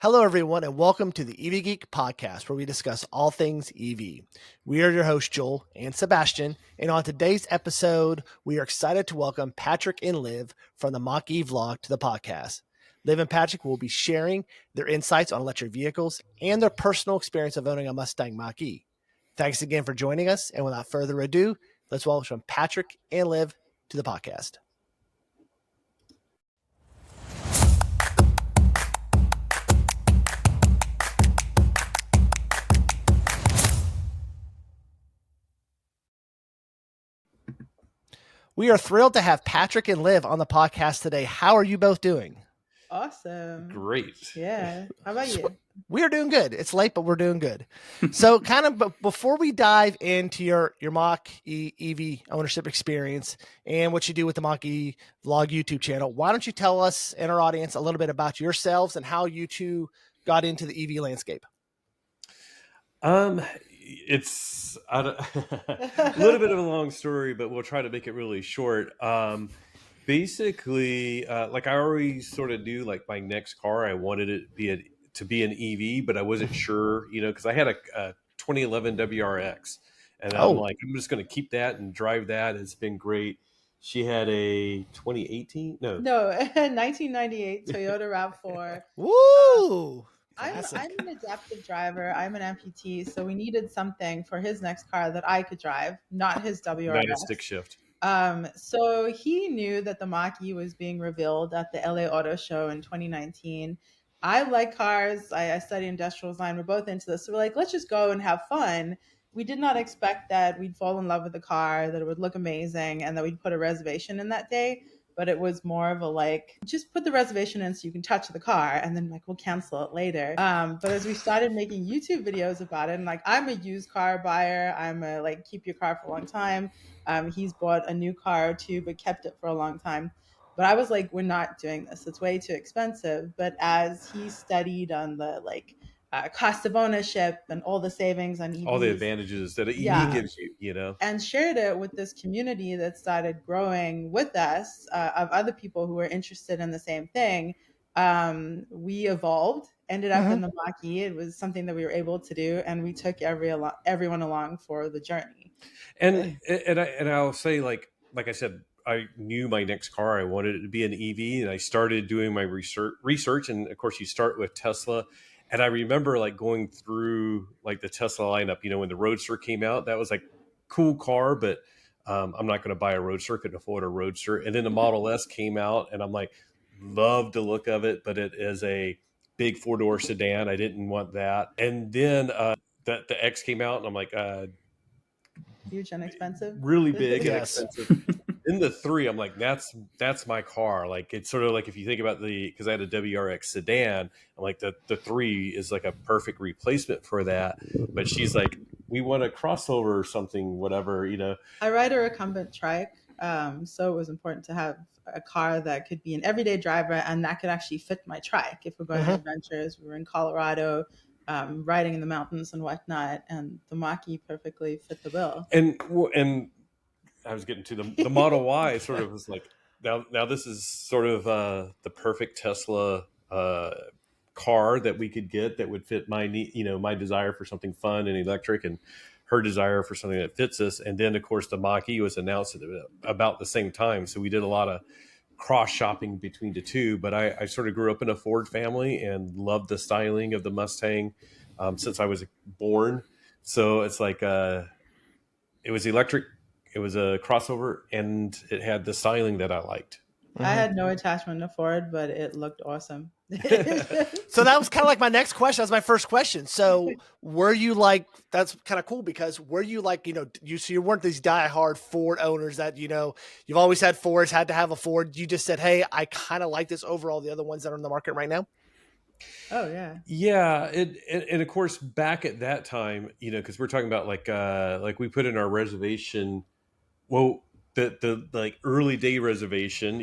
Hello, everyone, and welcome to the EV Geek Podcast, where we discuss all things EV. We are your hosts, Joel and Sebastian, and on today's episode, we are excited to welcome Patrick and Liv from the Mach-e vlog to the podcast. Liv and Patrick will be sharing their insights on electric vehicles and their personal experience of owning a Mustang Mach-e. Thanks again for joining us, and without further ado, let's welcome Patrick and Liv to the podcast. We are thrilled to have Patrick and Liv on the podcast today. How are you both doing? Awesome. Great. Yeah. How about you? We are doing good. It's late, but we're doing good. So before we dive into your Mach-e EV ownership experience and what you do with the Mach-e vlog YouTube channel, why don't you tell us and our audience a little bit about yourselves and how you two got into the EV landscape? It's a little bit of a long story, but we'll try to make it really short. Basically, like I always sort of knew, like my next car, I wanted it to be an EV, but I wasn't sure, because I had a 2011 WRX, and I'm like, I'm just going to keep that and drive that. It's been great. She had a 2018, no, 1998 Toyota RAV4. Woo! I'm an adaptive driver. I'm an amputee, so we needed something for his next car that I could drive, not his WRX. Not a stick shift. So he knew that the Mach-e was being revealed at the LA Auto Show in 2019. I like cars. I study industrial design. We're both into this. So we're like, let's just go and have fun. We did not expect that we'd fall in love with the car, that it would look amazing, and that we'd put a reservation in that day. But it was more of a like, just put the reservation in so you can touch the car, and then like we'll cancel it later. But as we started making YouTube videos about it, and like I'm a used car buyer, I'm a like keep your car for a long time. He's bought a new car or two, but kept it for a long time. But I was like, we're not doing this. It's way too expensive. But as he studied on the like cost of ownership and all the savings on EVs, all the advantages that an EV gives you, and shared it with this community that started growing with us of other people who were interested in the same thing. We evolved, ended up in the Mach-e. It was something that we were able to do, and we took everyone along for the journey. And I'll say, like I said, I knew my next car, I wanted it to be an EV, and I started doing my research. And of course, you start with Tesla. And I remember like going through like the Tesla lineup, when the Roadster came out, that was like cool car, but I'm not going to buy a Roadster, couldn't afford a Roadster. And then the Model S came out, and I'm like, love the look of it, but it is a big 4-door sedan. I didn't want that. And then the X came out, and I'm like, huge and expensive, really big and expensive. In the 3, I'm like, that's my car. Like, it's sort of like if you think about because I had a WRX sedan, I'm like, the 3 is like a perfect replacement for that. But she's like, we want a crossover or something, whatever, I ride a recumbent trike, so it was important to have a car that could be an everyday driver and that could actually fit my trike. If we're going on adventures, we were in Colorado, riding in the mountains and whatnot, and the Mach-e perfectly fit the bill. And I was getting to the Model Y sort of was like, now this is sort of the perfect Tesla car that we could get that would fit my need, my desire for something fun and electric, and her desire for something that fits us. And then of course the Mach-e was announced at about the same time, so we did a lot of cross shopping between the two. But I sort of grew up in a Ford family and loved the styling of the Mustang since I was born. So it's like it was electric. It was a crossover, and it had the styling that I liked. I had no attachment to Ford, but it looked awesome. So that was kind of like my next question. That was my first question. So were you like, that's kind of cool, because were you like, you weren't these diehard Ford owners that, you've always had Fords, had to have a Ford. You just said, hey, I kind of like this over all the other ones that are in the market right now. Oh yeah. Yeah. And of course, back at that time, because we're talking about like we put in our reservation. Well, the like early day reservation,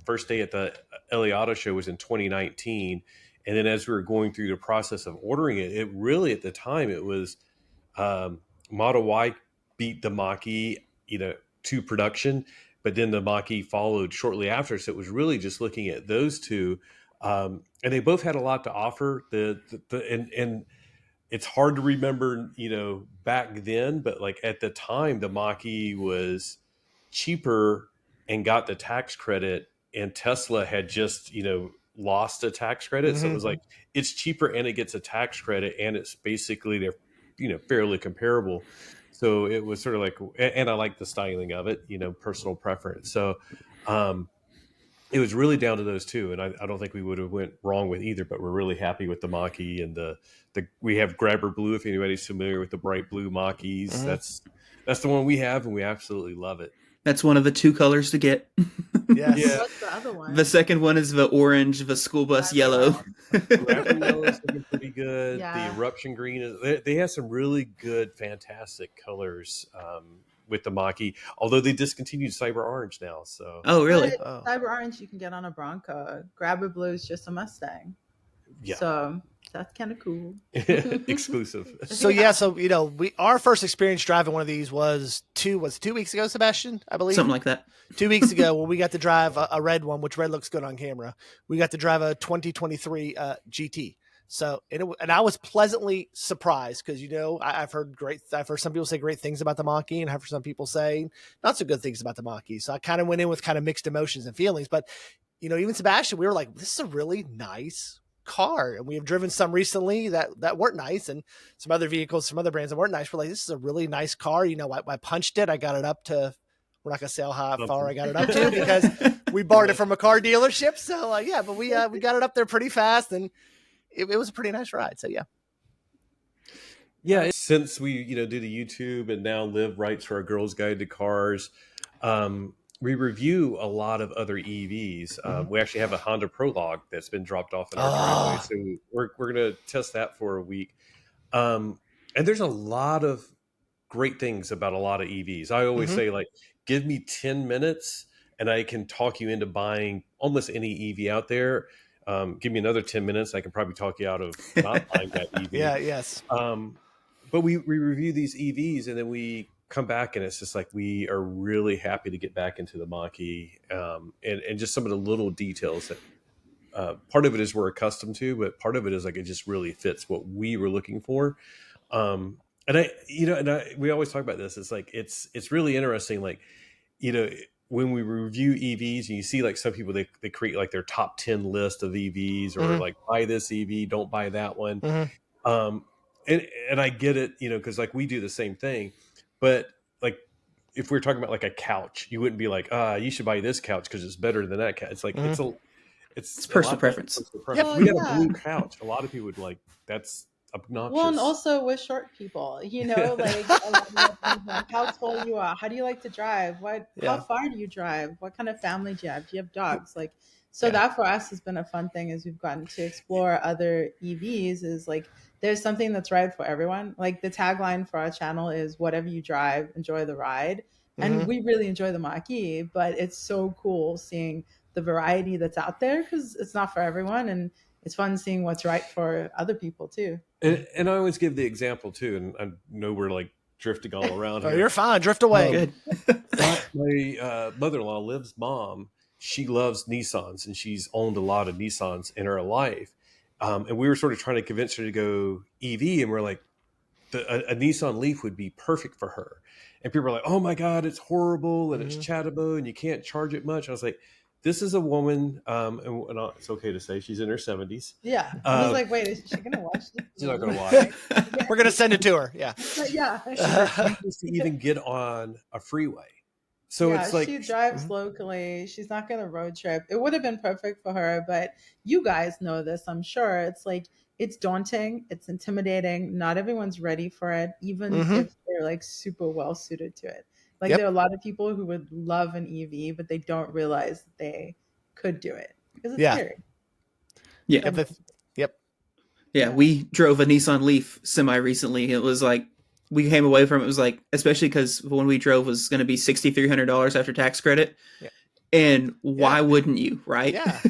first day at the LA Auto Show was in 2019. And then as we were going through the process of ordering it really at the time it was Model Y beat the Mach-e, to production, but then the Mach-e followed shortly after. So it was really just looking at those two. and they both had a lot to offer. And it's hard to remember, back then, but like at the time, the Mach-E was cheaper and got the tax credit, and Tesla had just, lost a tax credit. So it was like, it's cheaper and it gets a tax credit, and it's basically they're, fairly comparable. So it was sort of like, and I like the styling of it, personal preference. So, it was really down to those two, and I don't think we would have went wrong with either. But we're really happy with the Mach-E, and we have Grabber Blue. If anybody's familiar with the bright blue Mach-Es, that's the one we have, and we absolutely love it. That's one of the 2 colors to get. Yes. Yeah. What's the other one? The second one is the orange, the school bus yellow. Grabber Yellow is looking pretty good. Yeah. The Eruption Green they have some really good, fantastic colors. With the Mach-E, although they discontinued Cyber Orange now. So really? Cyber Orange you can get on a Bronco. Grabber Blue is just a Mustang. Yeah. So that's kind of cool. Exclusive. So our first experience driving one of these was 2 weeks ago, Sebastian, I believe. Something like that. 2 weeks ago, when we got to drive a red one, which red looks good on camera. We got to drive a 2023 GT. So, and I was pleasantly surprised because, I've heard some people say great things about the Mach-E, and I've heard some people say not so good things about the Mach-E. So I kind of went in with kind of mixed emotions and feelings, but, even Sebastian, we were like, this is a really nice car. And we have driven some recently that weren't nice, and some other vehicles, some other brands that weren't nice. We're like, this is a really nice car. I punched it. I got it up to, we're not going to say how far I got it up to because we borrowed it from a car dealership. So but we got it up there pretty fast, and it was a pretty nice ride. So yeah. Since we do the YouTube, and now Liv writes for our Girls Guide to Cars, we review a lot of other EVs. We actually have a Honda Prologue that's been dropped off in our driveway, so we're going to test that for a week. And there's a lot of great things about a lot of EVs. I always say, like, give me 10 minutes and I can talk you into buying almost any EV out there. Give me another 10 minutes, I can probably talk you out of not buying that EV. yes. But we review these EVs, and then we come back, and it's just like, we are really happy to get back into the Mach-E, and just some of the little details that part of it is we're accustomed to, but part of it is like it just really fits what we were looking for. We always talk about this. It's like it's really interesting. Like, when we review EVs, and you see like some people, they create like their top 10 list of EVs, or like, buy this EV, don't buy that one. And I get it, because like we do the same thing, but like if we're talking about like a couch, you wouldn't be like, you should buy this couch because it's better than that couch. It's like it's personal preference. Well, we got a blue couch. A lot of people would like, that's obnoxious. Well, and also with short people, like how tall you are, how do you like to drive, how far do you drive, what kind of family do you have dogs, like, so that for us has been a fun thing as we've gotten to explore other EVs, is like there's something that's right for everyone. Like the tagline for our channel is whatever you drive, enjoy the ride. And we really enjoy the Mach-E, but it's so cool seeing the variety that's out there, because it's not for everyone, and it's fun seeing what's right for other people too. And I always give the example too, and I know we're like drifting all around here. You're fine, drift away. My mother-in-law, Liv's mom, she loves Nissans, and she's owned a lot of Nissans in her life. And we were sort of trying to convince her to go EV, and we're like, a Nissan Leaf would be perfect for her. And people are like, oh my God, it's horrible, and it's chattable, and you can't charge it much. I was like, this is a woman, and it's okay to say she's in her 70s. Yeah. I was like, wait, is she going to watch this? She's not going to watch it. We're going to send it to her. Yeah. Yeah. She needs to even get on a freeway. So it's like, she drives locally. She's not going to road trip. It would have been perfect for her, but you guys know this, I'm sure. It's like, it's daunting. It's intimidating. Not everyone's ready for it, even if they're like super well suited to it. Like there are a lot of people who would love an EV, but they don't realize that they could do it because it's scary. Yeah. Yeah. We drove a Nissan Leaf semi recently. It was like, we came away from it was like, especially because when we drove was going to be $6,300 after tax credit. Yeah. And why wouldn't you, right? Yeah.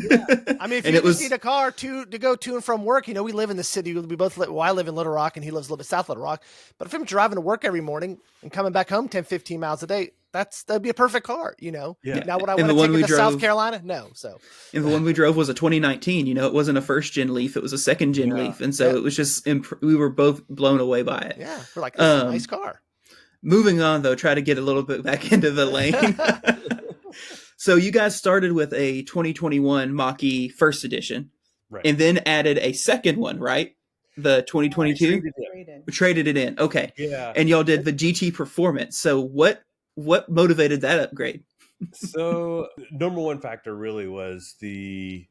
I mean, if And you it was- need a car to go to and from work, we live in the city. We both live, I live in Little Rock and he lives a little bit south of Little Rock. But if I'm driving to work every morning and coming back home 10, 15 miles a day, that'd be a perfect car, Yeah. Now, would I And want the to one take it we to South drove- Carolina? No. So, And the one we drove was a 2019. It wasn't a first gen Leaf; it was a second gen Yeah. Leaf, and so it was just we were both blown away by it. yeah, we're like, this is a nice car. Moving on, though, try to get a little bit back into the lane. So you guys started with a 2021 Mach-e first edition, Right. and then added a second one, right? The 2022. Rated. Traded it in, okay. Yeah. And y'all did the GT Performance. So what motivated that upgrade? So number one factor really was the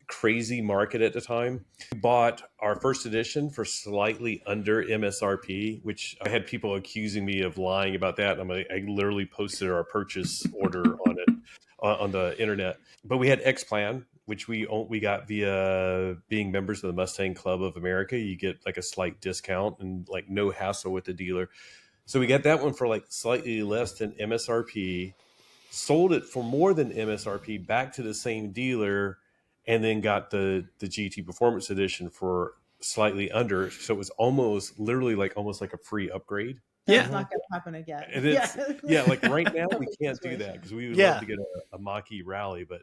crazy market at the time. We bought our first edition for slightly under MSRP, which I had people accusing me of lying about that. I literally posted our purchase order on it on the internet. But we had X-Plan, which we got via being members of the Mustang Club of America. You get like a slight discount and like no hassle with the dealer. So we got that one for like slightly less than MSRP, sold it for more than MSRP back to the same dealer, and then got the GT Performance Edition for slightly under. So it was almost like a free upgrade. That's Yeah. not going to happen again. And it's, like right now we can't do that because we would love to get a Mach-e Rally, but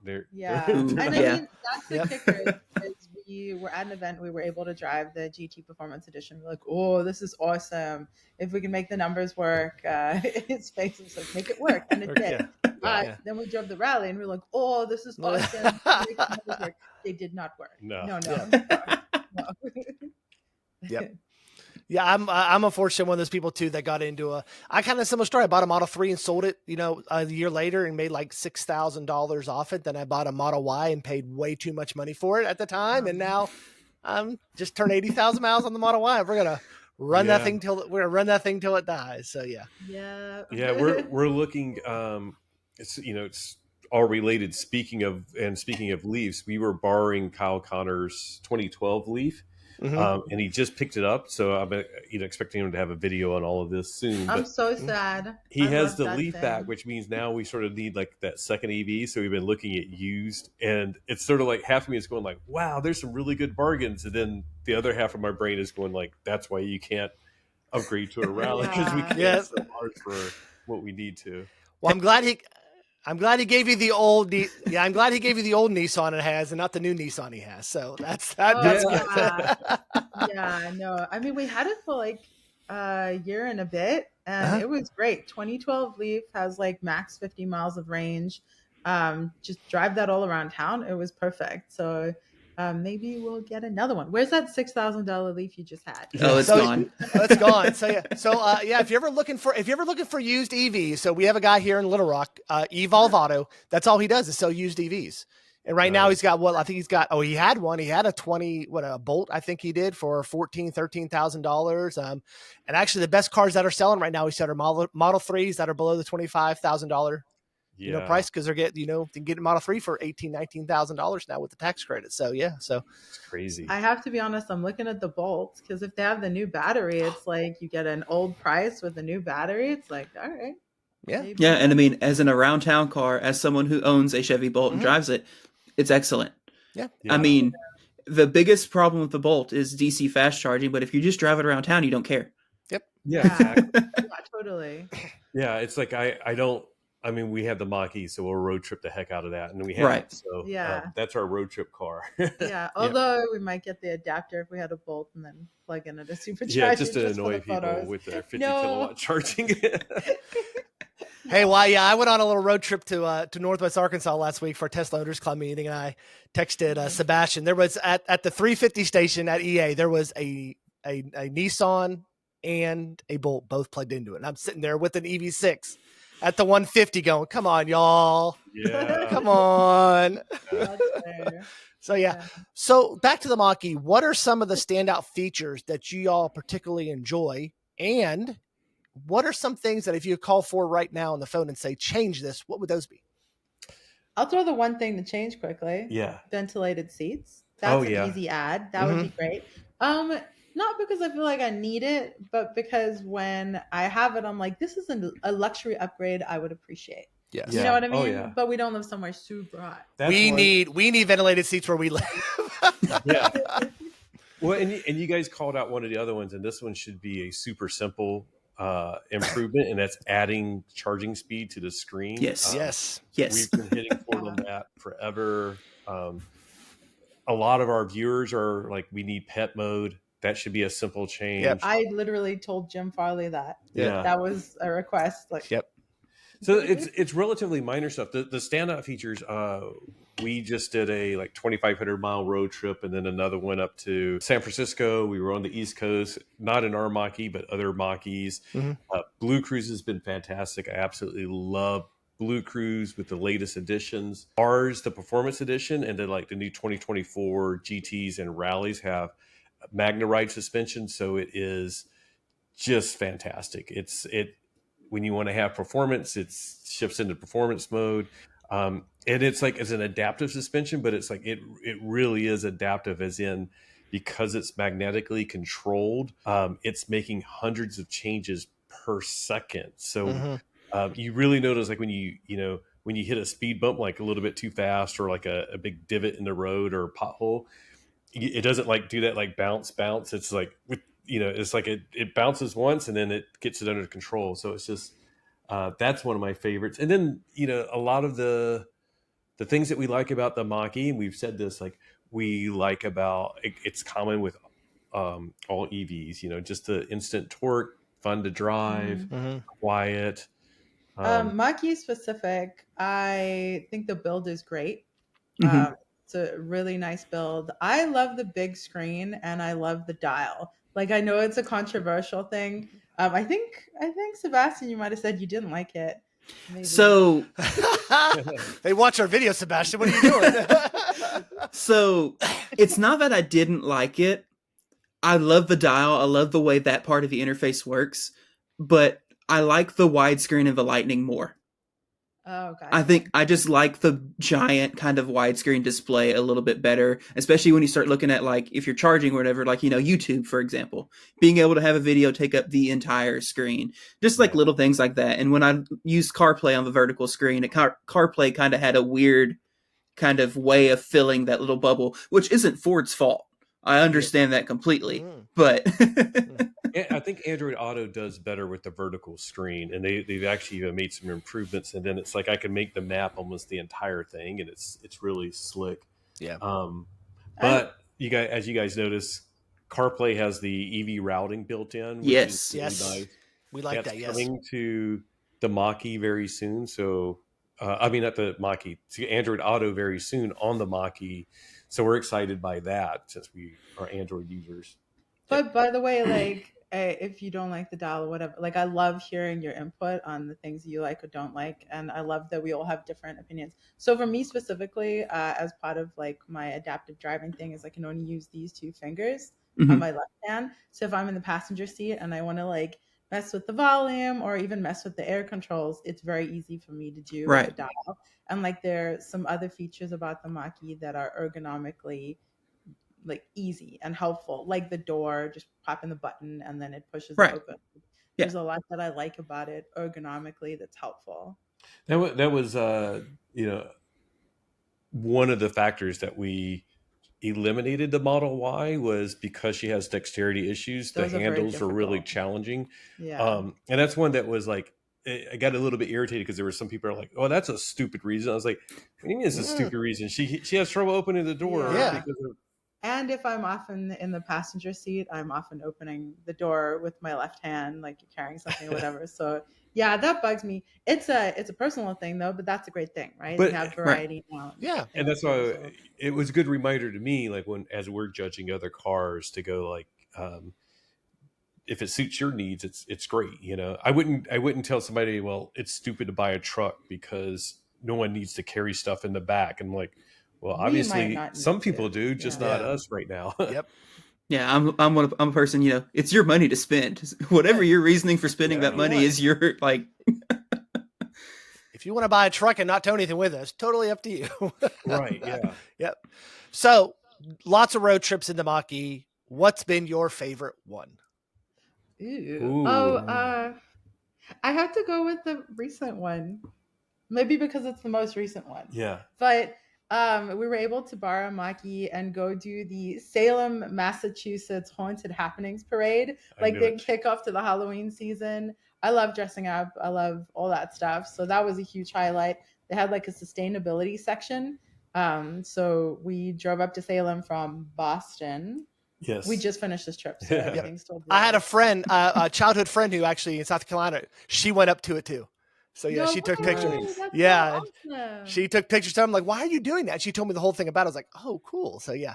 they're Yeah. they're And not- I Yeah. mean, that's the kicker is we were at an event, we were able to drive the GT Performance Edition. We're like, oh, this is awesome. If we can make the numbers work, his face was like, make it work. And it did. But Yeah. then we drove the rally and we're like, oh, this is awesome. Make the numbers work. They did not work. No. No. Yep. Yeah, I'm unfortunately one of those people too that got into I kind of similar story. I bought a Model 3 and sold it, a year later and made like $6,000 off it. Then I bought a Model Y and paid way too much money for it at the time. And now I'm just turned 80,000 miles on the Model Y. We're gonna run that thing till it dies. So yeah. Yeah, we're looking. It's all related. Speaking of Leafs, we were borrowing Kyle Connor's 2012 Leaf. And he just picked it up, so I'm expecting him to have a video on all of this soon. I'm so sad. He has the that Leaf thing. back, which means now we sort of need like that second EV. So we've been looking at used, and it's sort of like half of me is going like, "Wow, there's some really good bargains," and then the other half of my brain is going like, "That's why you can't upgrade to a Rally because we can't sell ours for what we need to." Well, I'm glad he gave you the old. I'm glad he gave you the old Nissan it has, and not the new Nissan he has. So that's good. Yeah, no. I mean, we had it for like a year and a bit, and it was great. 2012 Leaf has like max 50 miles of range. Just drive that all around town. It was perfect. So maybe we'll get another one. Where's that $6,000 Leaf you just had? Oh, it's gone. It's gone. So if you're ever looking for used EVs, so we have a guy here in Little Rock, Evolve Auto. That's all he does is sell used EVs. And right now he's got he had one. He had a Bolt, I think he did for $13,000. And actually the best cars that are selling right now, he said, are Model 3s that are below the $25,000 price, because they're getting, they can get a Model 3 for $18,000, $19,000 now with the tax credit. So so it's crazy. I have to be honest, I'm looking at the Bolt because if they have the new battery, it's like you get an old price with the new battery. It's like, all right. Yeah. Yeah, and I mean, as an around town car, as someone who owns a Chevy Bolt and drives it, it's excellent. Yeah. I mean, the biggest problem with the Bolt is DC fast charging, but if you just drive it around town, you don't care. Yep. Yeah, exactly. Yeah, totally. Yeah, it's like we have the Mach-e, so we'll road trip the heck out of that, and we have it, so that's our road trip car. Yeah, although we might get the adapter if we had a Bolt and then plug in a supercharger. Yeah, just to for annoy the people photos. with their 50 kilowatt charging. Hey, I went on a little road trip to Northwest Arkansas last week for a Tesla Owners Club meeting, and I texted Sebastian. There was at the 350 station at EA, there was a Nissan and a Bolt both plugged into it. And I'm sitting there with an EV6 at the 150 going, come on, y'all. Yeah. Come on. That's fair. So, yeah. So back to the Mach-e, what are some of the standout features that you all particularly enjoy? And what are some things that if you call for right now on the phone and say, change this, what would those be? I'll throw the one thing to change quickly. Yeah. Ventilated seats. That's an easy add. That would be great. Not because I feel like I need it, but because when I have it, I'm like, this is a luxury upgrade I would appreciate. Yes. You know what I Oh, mean? yeah. But we don't live somewhere super hot. We need ventilated seats where we live. Yeah. Well, and you guys called out one of the other ones, and this one should be a super simple improvement, and that's adding charging speed to the screen. Yes. Yes. We've been hitting forward on that forever. A lot of our viewers are like, we need pet mode. That should be a simple change. Yep. I literally told Jim Farley that. Yeah. That was a request. Like, Yep. So it's relatively minor stuff. The standout features, we just did a like 2,500 mile road trip, and then another one up to San Francisco. We were on the East Coast, not in our Mach-e, but other Mach-es. Mhm. Blue Cruise has been fantastic. I absolutely love Blue Cruise with the latest editions. Ours, the Performance Edition, and then like the new 2024 GTs and Rallies have Magna Ride suspension, so it is just fantastic. When you want to have performance, it shifts into performance mode. And it's an adaptive suspension, but it's like, it really is adaptive, as in, because it's magnetically controlled, it's making hundreds of changes per second. So you really notice, like when you hit a speed bump, like a little bit too fast, or like a big divot in the road or a pothole, it doesn't like do that like bounce. It's like, it's like it bounces once and then it gets it under control. So it's just, that's one of my favorites. And then, a lot of the things that we like about the Mach-e, and we've said this, like we like about it's common with all EVs, just the instant torque, fun to drive, quiet. Mach-e specific, I think the build is great. Mhm. It's a really nice build. I love the big screen and I love the dial. Like, I know it's a controversial thing. I think Sebastian, you might have said you didn't like it. Maybe. So they watch our video, Sebastian. What are you doing? So it's not that I didn't like it. I love the dial. I love the way that part of the interface works, but I like the widescreen of the Lightning more. Oh, okay. I think I just like the giant kind of widescreen display a little bit better, especially when you start looking at, like, if you're charging or whatever, like, YouTube, for example, being able to have a video take up the entire screen, just like little things like that. And when I used CarPlay on the vertical screen, CarPlay kind of had a weird kind of way of filling that little bubble, which isn't Ford's fault. I understand that completely, but I think Android Auto does better with the vertical screen, and they've actually made some improvements. And then it's like I can make the map almost the entire thing, and it's really slick. Yeah. But as you guys notice, CarPlay has the EV routing built in. Which Yes. is really nice. We like That's that. Yes. coming to the Mach-e very soon. So, I mean, not the Mach-e, to Android Auto very soon on the Mach-e. So we're excited by that, since we are Android users. But by the way, like, if you don't like the dial or whatever, like, I love hearing your input on the things you like or don't like, and I love that we all have different opinions. So for me specifically, as part of like my adaptive driving thing, is I can only use these two fingers on my left hand. So if I'm in the passenger seat and I want to like mess with the volume or even mess with the air controls, it's very easy for me to do with the dial. And like, there's some other features about the Mach-e that are ergonomically like easy and helpful, like the door, just popping the button and then it pushes it open. There's a lot that I like about it ergonomically that's helpful. That was one of the factors that we eliminated the Model Y, was because she has dexterity issues. Those the are very handles are really difficult. challenging. Yeah. And that's one that was like, I got a little bit irritated because there were some people who are like, "Oh, that's a stupid reason." I was like, "What do you mean it's a stupid reason? She has trouble opening the door." Yeah. Because of... And if I'm often in the passenger seat, I'm often opening the door with my left hand, like you're carrying something or whatever. So yeah, that bugs me. It's a personal thing though, but that's a great thing, right? But- we have variety now. Yeah. And that's why it was a good reminder to me, like as we're judging other cars, to go like, if it suits your needs, it's great. I wouldn't tell somebody, well, it's stupid to buy a truck because no one needs to carry stuff in the back. And I'm like, well, We obviously might not some need people to. do, just Yeah. not us right now. Yep. yeah, I'm a person. It's your money to spend. Whatever your reasoning for spending that money is, your like. If you want to buy a truck and not tow anything with us, totally up to you. Right. Yeah. Yep. So lots of road trips in the Mach-e. What's been your favorite one? Ooh. Ooh. Oh, I have to go with the recent one, Maybe because it's the most recent one. Yeah. But we were able to borrow a Mach-e and go do the Salem, Massachusetts Haunted Happenings Parade, like the kickoff to the Halloween season. I love dressing up. I love all that stuff. So that was a huge highlight. They had like a sustainability section. So we drove up to Salem from Boston. Yes. We just finished this trip. So everything's still I had a friend, a childhood friend who actually in South Carolina, she went up to it too. So yeah, she took pictures. Yeah. So awesome. She took pictures. I'm like, why are you doing that? She told me the whole thing about it. I was like, oh, cool. So yeah.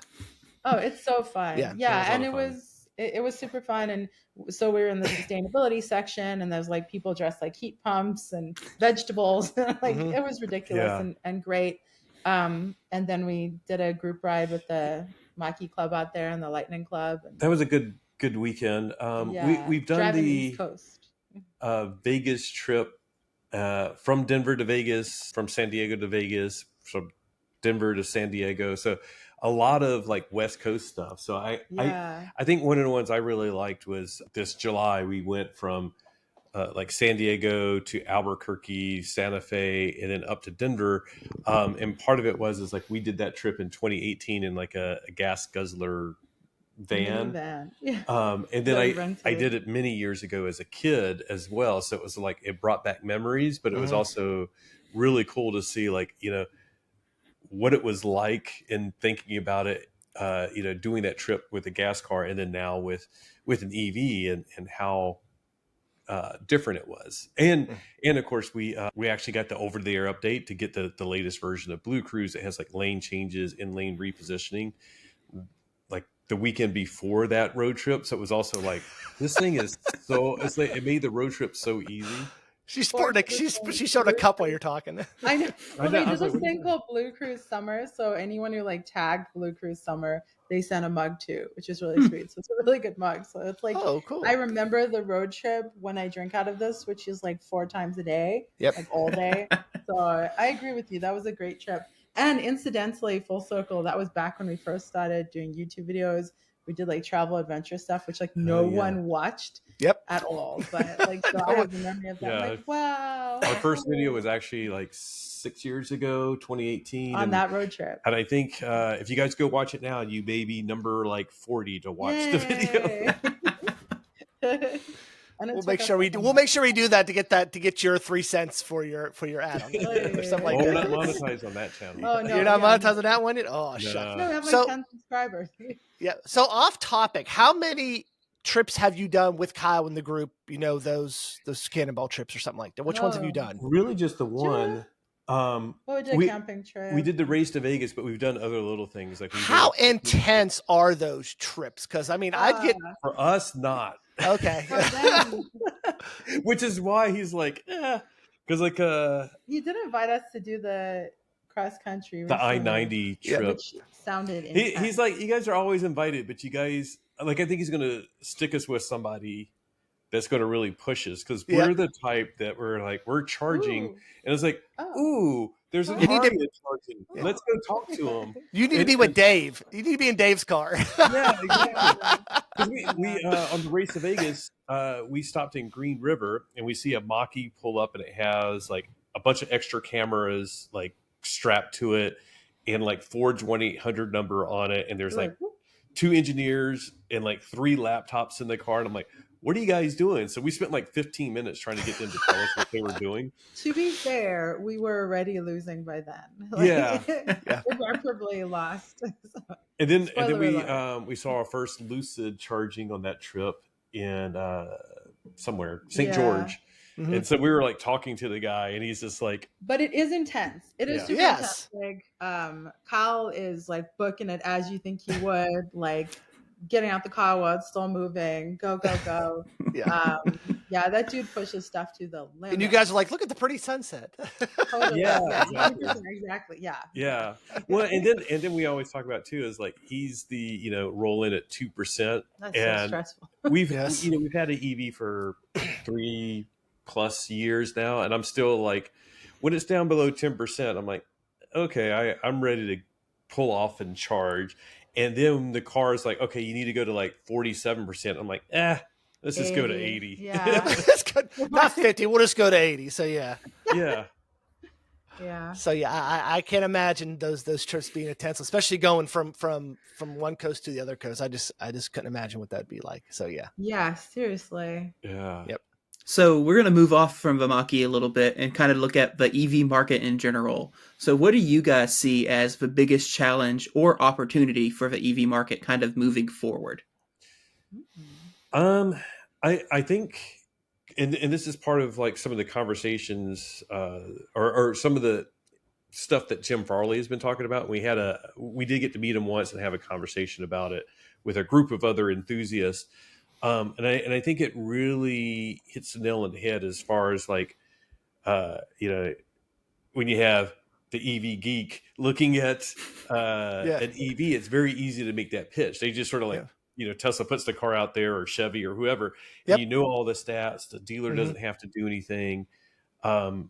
Oh, it's so fun. Yeah. And it was super fun. And so we were in the sustainability section and there's like people dressed like heat pumps and vegetables. Like it was ridiculous and great. And then we did a group ride with the Mach-e Club out there and the Lightning Club. And that was a good weekend. We've done driving the East Coast. Vegas trip from Denver to Vegas, from San Diego to Vegas, from Denver to San Diego. So a lot of like West Coast stuff. So I think one of the ones I really liked was this July we went from like San Diego to Albuquerque, Santa Fe, and then up to Denver. And part of it is like we did that trip in 2018 in like a gas guzzler van. Yeah. And then I did it many years ago as a kid as well. So it was like, it brought back memories, but it was also really cool to see like, you know, what it was like in thinking about it, you know, doing that trip with a gas car and then now with an EV and how different it was. And of course we actually got the over the air update to get the latest version of Blue Cruise. It has like lane changes and lane repositioning like the weekend before that road trip. So it was also like, this thing is it's like, it made the road trip so easy. She showed a cup while you're talking. I know. Well, they did this thing called Blue Cruise Summer. So anyone who like tagged Blue Cruise Summer, they sent a mug too, which is really sweet. So it's a really good mug. So it's like, oh, cool. I remember the road trip when I drink out of this, which is like 4 times a day, like all day. So I agree with you. That was a great trip. And incidentally, full circle, that was back when we first started doing YouTube videos. We did like travel adventure stuff, which like no one watched at all. But like, so I have the memory of that. Yeah. Like, wow. Our first video was actually like 6 years ago, 2018. On that road trip. And I think if you guys go watch it now, you may be number like 40 to watch the video. We'll make sure we do that to get your 3 cents for your ad on or something like that. We're not monetized on that channel. Oh, no, you're not monetized on that one? Oh, shut. No, we have like 10 subscribers. Yeah. So off topic, how many trips have you done with Kyle and the group? You know, those cannonball trips or something like that. Which ones have you done? Really, just the one. We did a camping trip. We did the race to Vegas, but we've done other little things. Like how intense are those trips? Because I mean, I'd get for us not. Okay. Which is why he's like, because like he did invite us to do the cross country, the I-90 trip. Which sounded intense. He's like, you guys are always invited, but you guys like, I think he's gonna stick us with somebody that's going to really push us because we're the type that we're charging and it's like, there's an Aria charging. Let's go talk to him. You need to be with Dave. You need to be in Dave's car. Yeah, exactly. we on the race to Vegas, we stopped in Green River and we see a Mach-e pull up and it has like a bunch of extra cameras like strapped to it and like Ford's 1-800 number on it. And there's like 2 engineers and like 3 laptops in the car. And I'm like, what are you guys doing? So we spent like 15 minutes trying to get them to tell us what they were doing. To be fair, we were already losing by then. Irreparably lost. And then we saw our first Lucid charging on that trip in somewhere, St. George. Mm-hmm. And so we were like talking to the guy and he's just like, but it is intense. It is super fantastic. Kyle is like booking it as you think he would, like getting out the car while it's still moving. Go. That dude pushes stuff to the limit. And you guys are like, look at the pretty sunset. Totally. Exactly. Yeah. Well, and then we always talk about too is like he's the, you know, roll in at 2%. That's so stressful. We've had an EV for 3+ years now, and I'm still like, when it's down below 10%, I'm like, okay, I'm ready to pull off and charge. And then the car is like, okay, you need to go to like 47%. I'm like, let's just go to 80. Yeah. Not 50. We'll just go to 80. So yeah. Yeah. Yeah. So yeah, I can't imagine those trips being intense, especially going from one coast to the other coast. I just couldn't imagine what that'd be like. So yeah. Yeah, seriously. Yeah. Yep. So we're going to move off from the Mach-e a little bit and kind of look at the EV market in general. So what do you guys see as the biggest challenge or opportunity for the EV market kind of moving forward? I think, and this is part of like some of the conversations, or some of the stuff that Jim Farley has been talking about. We did get to meet him once and have a conversation about it with a group of other enthusiasts. And I think it really hits the nail on the head as far as like, when you have the EV geek looking at an EV, it's very easy to make that pitch. They just sort of like, Tesla puts the car out there, or Chevy or whoever, and you know all the stats. The dealer doesn't have to do anything. And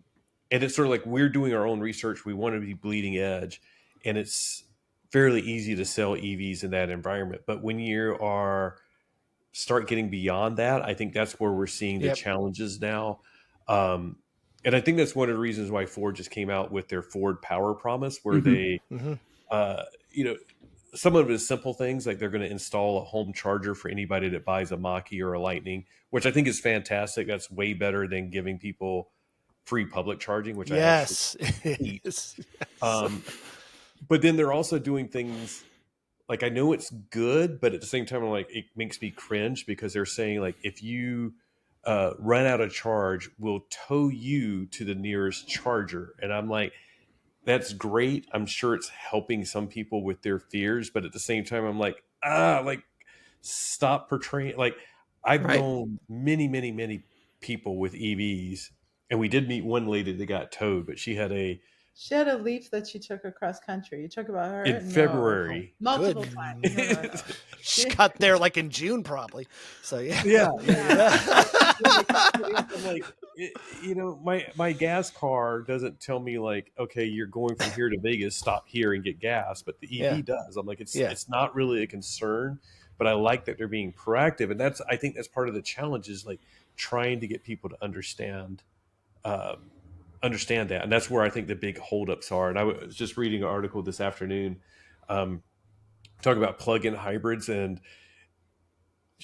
it's sort of like we're doing our own research. We want to be bleeding edge, and it's fairly easy to sell EVs in that environment. But when you start getting beyond that, I think that's where we're seeing the challenges now. And I think that's one of the reasons why Ford just came out with their Ford Power Promise, where they, some of it is simple things like they're going to install a home charger for anybody that buys a Mach-e or a Lightning, which I think is fantastic. That's way better than giving people free public charging, which I actually hate. But then they're also doing things like, I know it's good, but at the same time, I'm like, it makes me cringe because they're saying like, if you run out of charge, we'll tow you to the nearest charger. And I'm like, that's great. I'm sure it's helping some people with their fears, but at the same time, I'm like, stop portraying. Like, I've known many people with EVs, and we did meet one lady that got towed, but she had a Leaf that she took across country. You talk about her in February. Multiple times. No. She got there like in June, probably. So yeah. Like, my gas car doesn't tell me like, okay, you're going from here to Vegas, stop here and get gas, but the EV does. I'm like, it's not really a concern, but I like that they're being proactive, and I think that's part of the challenge, is like trying to get people to understand that, and that's where I think the big holdups are. And I was just reading an article this afternoon talking about plug-in hybrids, and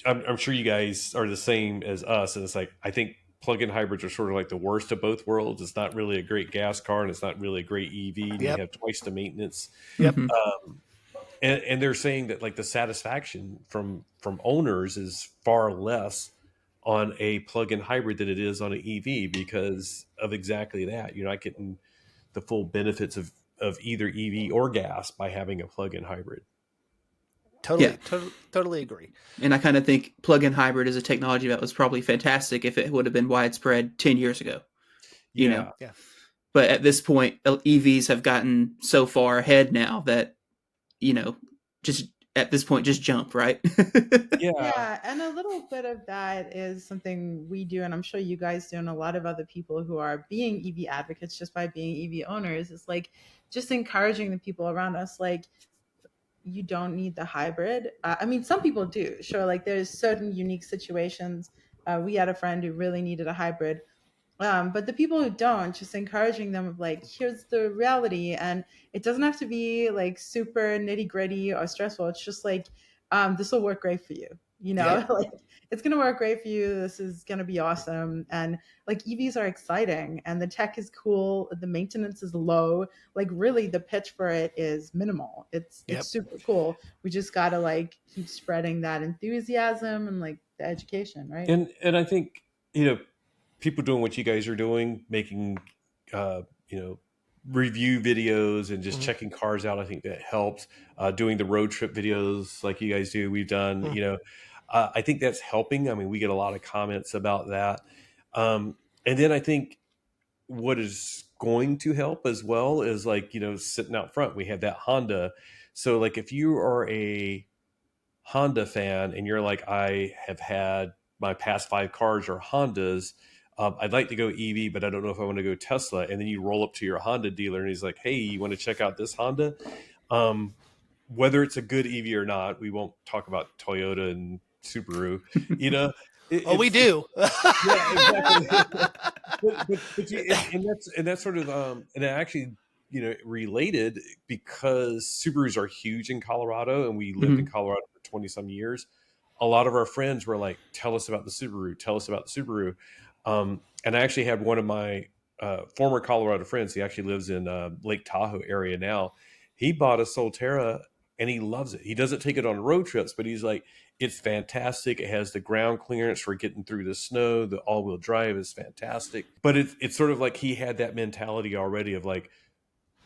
I'm sure you guys are the same as us, and it's like, I think plug-in hybrids are sort of like the worst of both worlds. It's not really a great gas car, and it's not really a great EV, and you have twice the maintenance. And they're saying that like the satisfaction from owners is far less on a plug-in hybrid than it is on an EV, because of exactly that. You're not getting the full benefits of either EV or gas by having a plug-in hybrid. Totally agree. And I kind of think plug-in hybrid is a technology that was probably fantastic if it would have been widespread 10 years ago. You know? But at this point, EVs have gotten so far ahead now that, just at this point, just jump, right? Yeah. And a little bit of that is something we do, and I'm sure you guys do, and a lot of other people who are being EV advocates just by being EV owners. It's like just encouraging the people around us, like, you don't need the hybrid. I mean, some people do. Sure, like there's certain unique situations. We had a friend who really needed a hybrid. But the people who don't, just encouraging them of like, here's the reality. And it doesn't have to be like super nitty gritty or stressful. It's just like, this will work great for you. Like it's going to work great for you. This is going to be awesome. And like EVs are exciting and the tech is cool. The maintenance is low. Like really the pitch for it is minimal. It's super cool. We just got to like keep spreading that enthusiasm and like the education. Right. And I think, people doing what you guys are doing, making, review videos and just checking cars out. I think that helps. Doing the road trip videos like you guys do, we've done, I think that's helping. I mean, we get a lot of comments about that. And then I think what is going to help as well is like, sitting out front, we have that Honda. So like, if you are a Honda fan and you're like, I have had my past 5 cars are Hondas, I'd like to go EV, but I don't know if I want to go Tesla. And then you roll up to your Honda dealer and he's like, hey, you want to check out this Honda? Whether it's a good EV or not, we won't talk about Toyota and Subaru, we do. Yeah, exactly. and that's sort of and it actually related because Subarus are huge in Colorado, and we lived in Colorado for 20 some years. A lot of our friends were like, "Tell us about the Subaru. Tell us about the Subaru." And I actually had one of my former Colorado friends. He actually lives in Lake Tahoe area now. He bought a Solterra and he loves it. He doesn't take it on road trips, but he's like, it's fantastic. It has the ground clearance for getting through the snow. The all-wheel drive is fantastic. But it's sort of like he had that mentality already of like,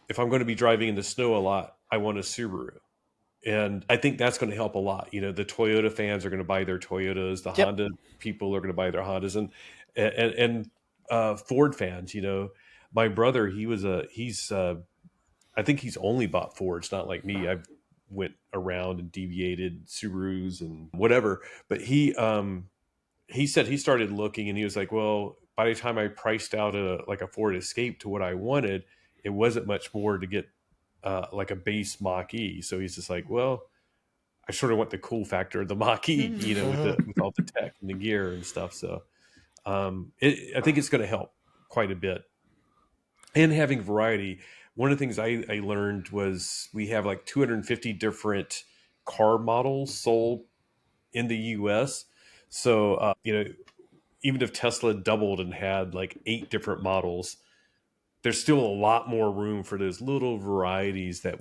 if I'm going to be driving in the snow a lot, I want a Subaru. And I think that's going to help a lot. The Toyota fans are going to buy their Toyotas. The Honda people are going to buy their Hondas, and Ford fans. My brother, I think he's only bought Fords, not like me. I've went around and deviated Subarus and whatever. But he said he started looking and he was like, well, by the time I priced out a Ford Escape to what I wanted, it wasn't much more to get like a base Mach-e. So he's just like, well, I sort of want the cool factor of the Mach-e, with all the tech and the gear and stuff. So I think it's going to help quite a bit. And having variety. One of the things I learned was we have like 250 different car models sold in the US. So, even if Tesla doubled and had like 8 different models, there's still a lot more room for those little varieties that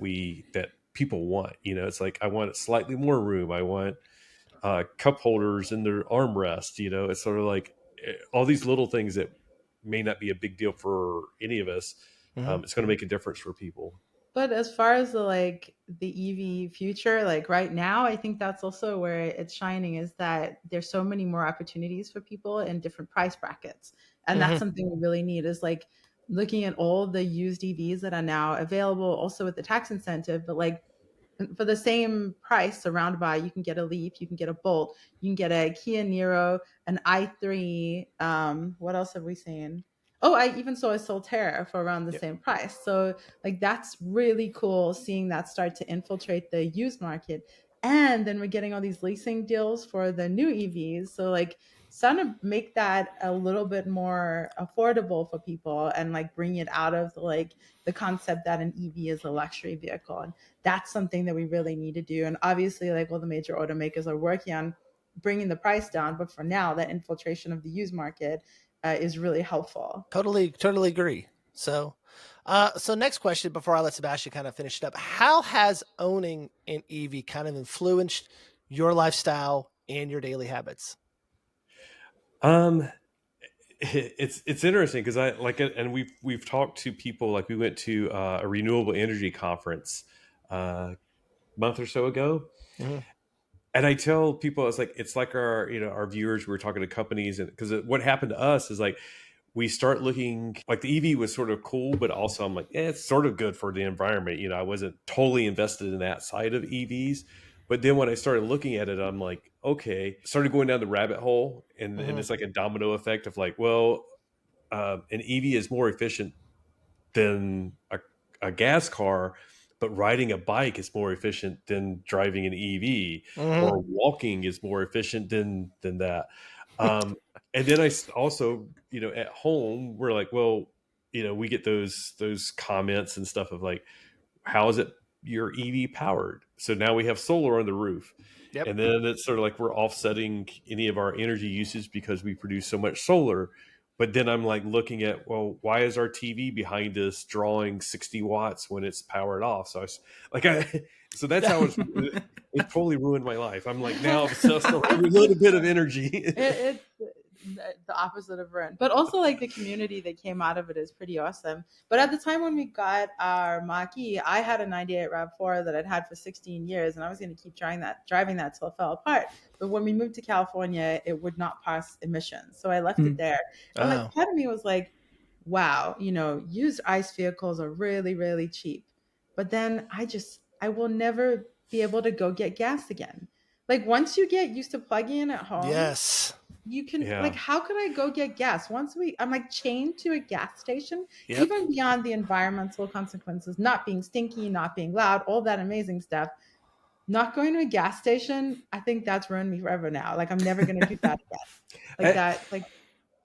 people want. It's like, I want slightly more room. I want cup holders in their armrest. It's sort of like all these little things that may not be a big deal for any of us. It's going to make a difference for people. But as far as the EV future, like right now, I think that's also where it's shining, is that there's so many more opportunities for people in different price brackets. And that's something we really need, is like looking at all the used EVs that are now available, also with the tax incentive, but like for the same price around by, you can get a Leaf, you can get a Bolt, you can get a Kia Niro, an i3. What else have we seen? Oh, I even saw a Solterra for around the same price. So like that's really cool, seeing that start to infiltrate the used market. And then we're getting all these leasing deals for the new EVs. So like starting to make that a little bit more affordable for people, and like bring it out of the concept that an EV is a luxury vehicle. And that's something that we really need to do. And obviously, like all the major automakers are working on bringing the price down. But for now, that infiltration of the used market is really helpful. Totally agree. So next question before I let Sebastian kind of finish it up. How has owning an EV kind of influenced your lifestyle and your daily habits? It's interesting because I like it, and we've talked to people. Like we went to a renewable energy conference a month or so ago. And I tell people, it's like our viewers, we were talking to companies, and because what happened to us is like, we start looking like the EV was sort of cool, but also I'm like, it's sort of good for the environment. I wasn't totally invested in that side of EVs. But then when I started looking at it, I'm like, okay, started going down the rabbit hole, and it's like a domino effect of like, well, an EV is more efficient than a gas car, but riding a bike is more efficient than driving an EV, or walking is more efficient than that. And then I also, at home, we're like, well, we get those comments and stuff of like, how is it your EV powered? So now we have solar on the roof. Yep. And then it's sort of like we're offsetting any of our energy usage because we produce so much solar. But then I'm like looking at, well, why is our TV behind us drawing 60 watts when it's powered off? So so that's how it totally ruined my life. I'm like now obsessed with a little bit of energy. It's the opposite of rent, but also like the community that came out of it is pretty awesome. But at the time when we got our Mach-e, I had a 98 RAV4 that I'd had for 16 years, and I was going to keep driving that till it fell apart. But when we moved to California, it would not pass emissions, so I left it there. And like part of me was like, wow, used ICE vehicles are really, really cheap. But then I will never be able to go get gas again. Like once you get used to plugging in at home, yes, you can like, how could I go get gas? I'm like chained to a gas station, even beyond the environmental consequences, not being stinky, not being loud, all that amazing stuff. Not going to a gas station, I think that's ruined me forever now. Like I'm never going to do that again.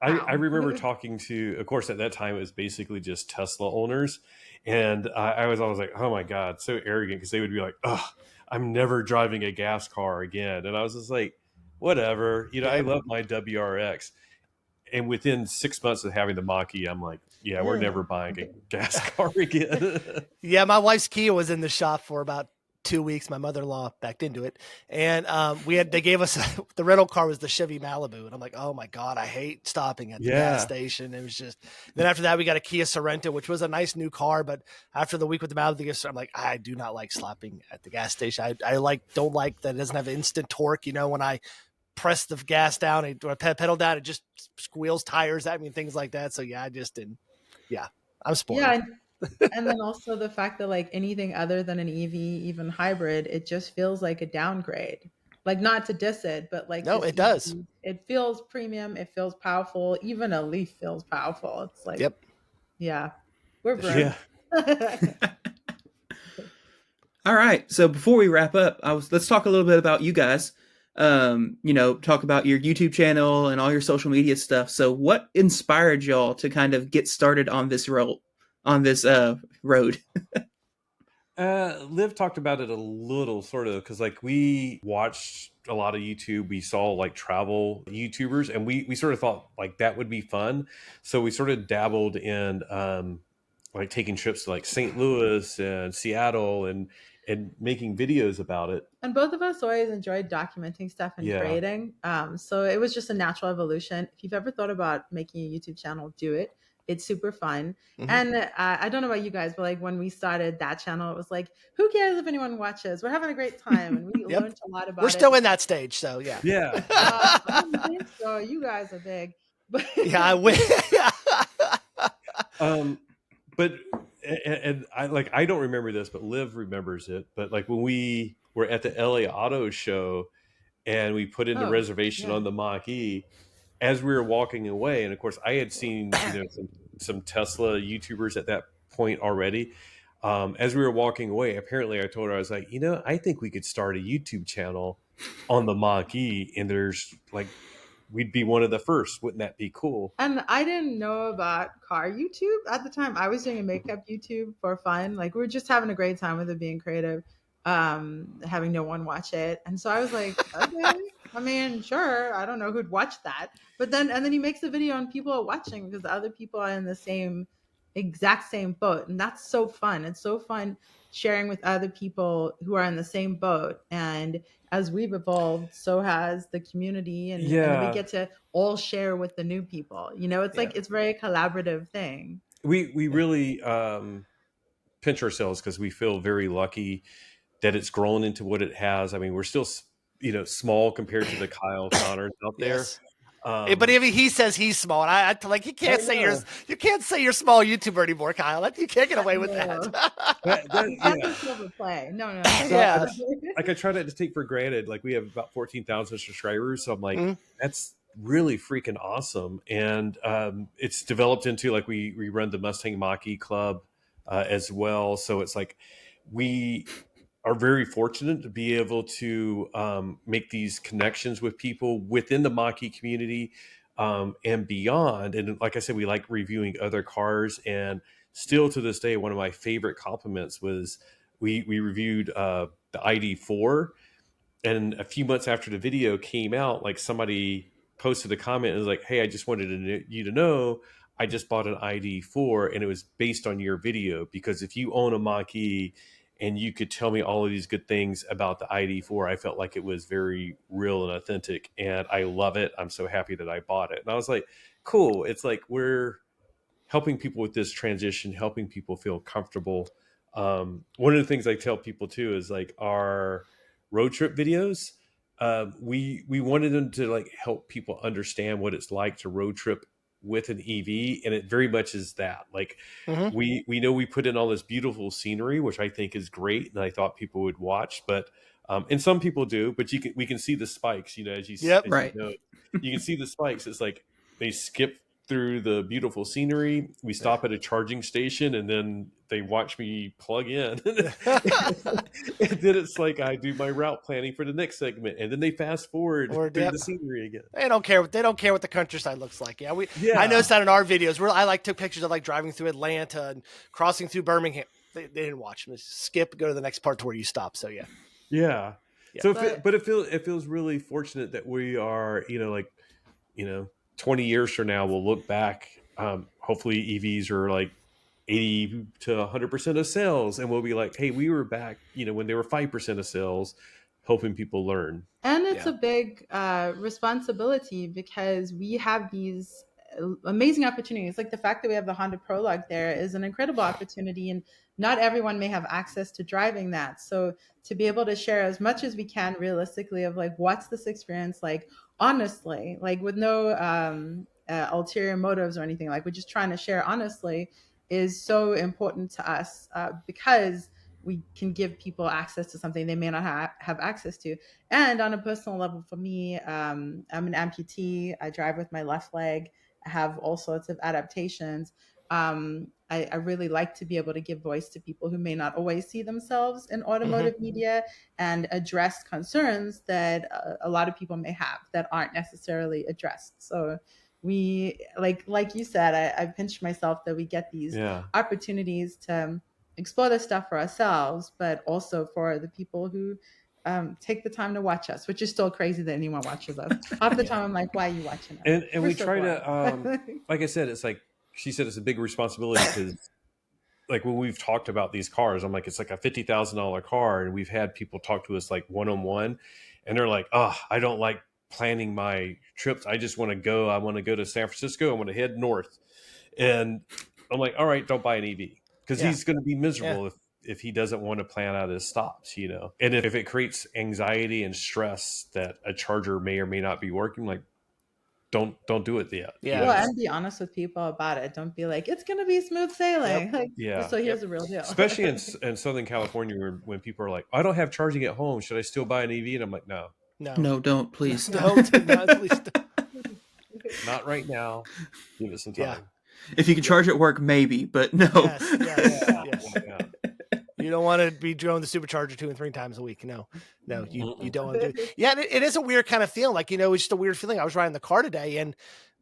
I remember talking to, of course, at that time, it was basically just Tesla owners. And I was always like, oh my God, so arrogant, because they would be like, oh, I'm never driving a gas car again. And I was just like, whatever, I Yeah. love my WRX. And within 6 months of having the Mach-e, I'm like, yeah, we're never buying a gas car again. Yeah, my wife's Kia was in the shop for about 2 weeks. My mother-in-law backed into it, and they gave us the rental car was the Chevy Malibu, and I'm like, oh my God, I hate stopping at the gas station. It was just. Then after that, we got a Kia Sorento, which was a nice new car, but after the week with the Malibu, I'm like, I do not like stopping at the gas station. I don't like that it doesn't have instant torque. When I press the gas down or pedal down, it just squeals tires at me and things like that. So yeah, I just didn't. Yeah, I'm spoiled. Yeah. And then also the fact that like anything other than an EV, even hybrid, it just feels like a downgrade. Like, not to diss it, but like, no, it does. It feels premium. It feels powerful. Even a Leaf feels powerful. It's like, yep. Yeah, we're burned. Yeah. All right. So before we wrap up, let's talk a little bit about you guys. Talk about your YouTube channel and all your social media stuff. So what inspired y'all to kind of get started on this road? Liv talked about it a little, sort of, because like we watched a lot of YouTube. We saw like travel YouTubers, and we sort of thought like that would be fun. So we sort of dabbled in like taking trips to like St. Louis and Seattle and making videos about it. And both of us always enjoyed documenting stuff and creating. So it was just a natural evolution. If you've ever thought about making a YouTube channel, do it. It's super fun. Mm-hmm. And I don't know about you guys, but like when we started that channel, it was like, who cares if anyone watches? We're having a great time. And we learned a lot about it. We're still in that stage. So yeah. Yeah. I don't think so. You guys are big. But yeah, I will. But I don't remember this, but Liv remembers it. But like when we were at the LA Auto Show and we put in the reservation on the Mach-e, as we were walking away, and of course I had seen some Tesla YouTubers at that point already. As we were walking away, apparently I told her, I was like, I think we could start a YouTube channel on the Mach-e, and there's like, we'd be one of the first. Wouldn't that be cool? And I didn't know about car YouTube at the time. I was doing a makeup YouTube for fun. Like, we were just having a great time with it, being creative, having no one watch it. And so I was like, okay, I mean, sure. I don't know who'd watch that. But then he makes a video and people are watching because the other people are in the exact same boat. And that's so fun. It's so fun sharing with other people who are in the same boat. And as we've evolved, so has the community, and we get to all share with the new people. It's like, it's very collaborative thing. We really pinch ourselves because we feel very lucky that it's grown into what it has. I mean, we're still, small compared to the Kyle Connors out there. Yes. But if he says he's small, and I like, you can't say you're small YouTuber anymore, Kyle. You can't get away with that. That's overplay. No. Yeah. Like I try not to take for granted. Like we have about 14,000 subscribers, so I'm like, that's really freaking awesome. And it's developed into like we run the Mustang Mach-e Club as well. So it's like we are very fortunate to be able to make these connections with people within the Mach-e community and beyond. And like I said, we like reviewing other cars. And still to this day, one of my favorite compliments was we reviewed the ID4. And a few months after the video came out, like somebody posted a comment and was like, hey, I just wanted you to know I just bought an ID4 and it was based on your video, because if you own a Mach-e and you could tell me all of these good things about the ID4, I felt like it was very real and authentic, and I love it. I'm so happy that I bought it. And I was like, cool. It's like we're helping people with this transition, helping people feel comfortable. One of the things I tell people too is like our road trip videos, we wanted them to like help people understand what it's like to road trip with an EV, and it very much is that. Like we know we put in all this beautiful scenery, which I think is great, and I thought people would watch, but and some people do, but we can see the spikes, as you you can see the spikes. It's like they skip through the beautiful scenery. We stop at a charging station, and then they watch me plug in. And then it's like I do my route planning for the next segment, and then they fast forward Or through yep. the scenery again. They don't care. They don't care what the countryside looks like. Yeah, Yeah. I noticed that in our videos. I like took pictures of like driving through Atlanta and crossing through Birmingham. They didn't watch them. Just skip, go to the next part to where you stop. So yeah. Yeah. Yeah. So, it feels really fortunate that we are, 20 years from now, we'll look back. Hopefully, EVs are like 80 to 100% of sales, and we'll be like, hey, we were back, when they were 5% of sales, helping people learn. And it's a big responsibility because we have these amazing opportunities. Like the fact that we have the Honda Prologue there is an incredible opportunity, and not everyone may have access to driving that. So to be able to share as much as we can realistically of like, what's this experience like, honestly, like with no ulterior motives or anything, like we're just trying to share honestly, is so important to us because we can give people access to something they may not have access to. And on a personal level for me, I'm an amputee. I drive with my left leg. I have all sorts of adaptations. I really like to be able to give voice to people who may not always see themselves in automotive media and address concerns that a lot of people may have that aren't necessarily addressed. So we, like you said, I pinched myself that we get these opportunities to explore this stuff for ourselves, but also for the people who take the time to watch us, which is still crazy that anyone watches us. Half the time I'm like, why are you watching us? And we try to, like I said, it's like, she said, it's a big responsibility because like when we've talked about these cars, I'm like, it's like a $50,000 car. And we've had people talk to us like one-on-one, and they're like, oh, I don't like planning my trips. I just want to go. I want to go to San Francisco. I want to head north. And I'm like, all right, don't buy an EV. Because he's going to be miserable if he doesn't want to plan out his stops, And if it creates anxiety and stress that a charger may or may not be working, like, don't do it yet. Yeah. Well, and be honest with people about it. Don't be like, it's going to be smooth sailing. Yep. Like, Yeah. So here's the real deal. Especially in Southern California, when people are like, I don't have charging at home. Should I still buy an EV? And I'm like, No, don't, please. Don't, please don't. Not right now. Give it some time. Yeah. If you can charge at work, maybe, but no. Yes. You don't want to be driving the supercharger 2 and 3 times a week. No, you don't want to do it. Yeah, it is a weird kind of feeling. Like, it's just a weird feeling. I was riding the car today and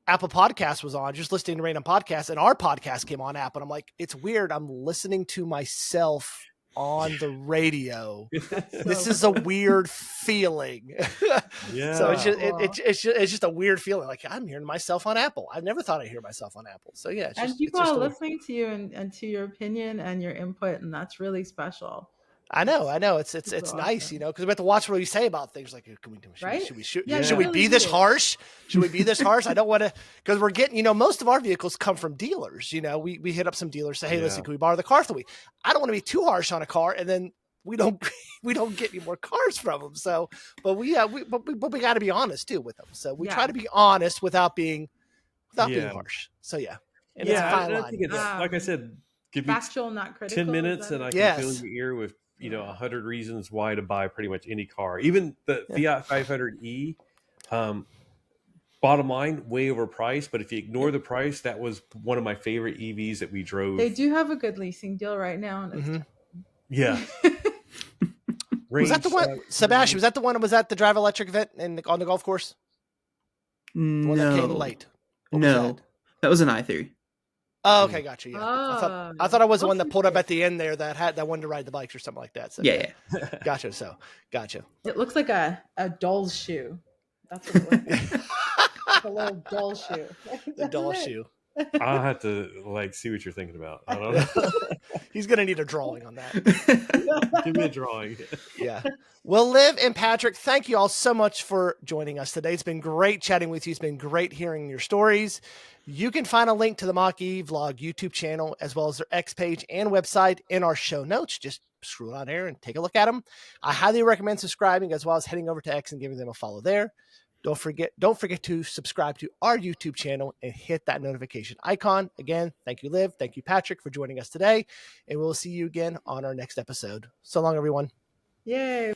Apple Podcast was on, just listening to random podcasts, and our podcast came on app. And I'm like, it's weird. I'm listening to myself on the radio. This is a weird feeling. Yeah. So it's just a weird feeling. Like, I'm hearing myself on Apple. I never thought I'd hear myself on Apple. So yeah. And people are listening to you and to your opinion and your input, and that's really special. I know. It's awesome. Nice, because we have to watch what we say about things. Like, can we do? Should we be this harsh? Should we be this harsh? I don't want to, because we're getting, most of our vehicles come from dealers. We hit up some dealers, say, hey, listen, can we borrow the car for the week? I don't want to be too harsh on a car, and then we don't get any more cars from them. So, but we got to be honest too with them. So we try to be honest without being harsh. So yeah, and it's a fine line. Like I said, give factual, not critical. 10 minutes, and I can fill your ear with 100 reasons why to buy pretty much any car, even the Fiat 500e. Bottom line, way overpriced, but if you ignore the price, that was one of my favorite EVs that we drove. They do have a good leasing deal right now. Yeah. Was that the one, Sebastian? Was that the one? Was that the Drive Electric event on the golf course? The one that came late. No, that was an i3. Oh, okay, gotcha. Yeah, I thought I was the one that pulled up at the end there that wanted to ride the bikes or something like that. So yeah. Gotcha. So gotcha. It looks like a doll's shoe. That's what it looks like. It's a little doll shoe. The doll shoe. I'll have to see what you're thinking about. I don't know. He's gonna need a drawing on that. Give me a drawing. Yeah. Well, Liv and Patrick, thank you all so much for joining us today. It's been great chatting with you. It's been great hearing your stories. You can find a link to the Mach-e Vlog YouTube channel, as well as their X page and website in our show notes. Just scroll on there and take a look at them. I highly recommend subscribing, as well as heading over to X and giving them a follow there. Don't forget to subscribe to our YouTube channel and hit that notification icon. Again, thank you, Liv. Thank you, Patrick, for joining us today. And we'll see you again on our next episode. So long, everyone. Yay.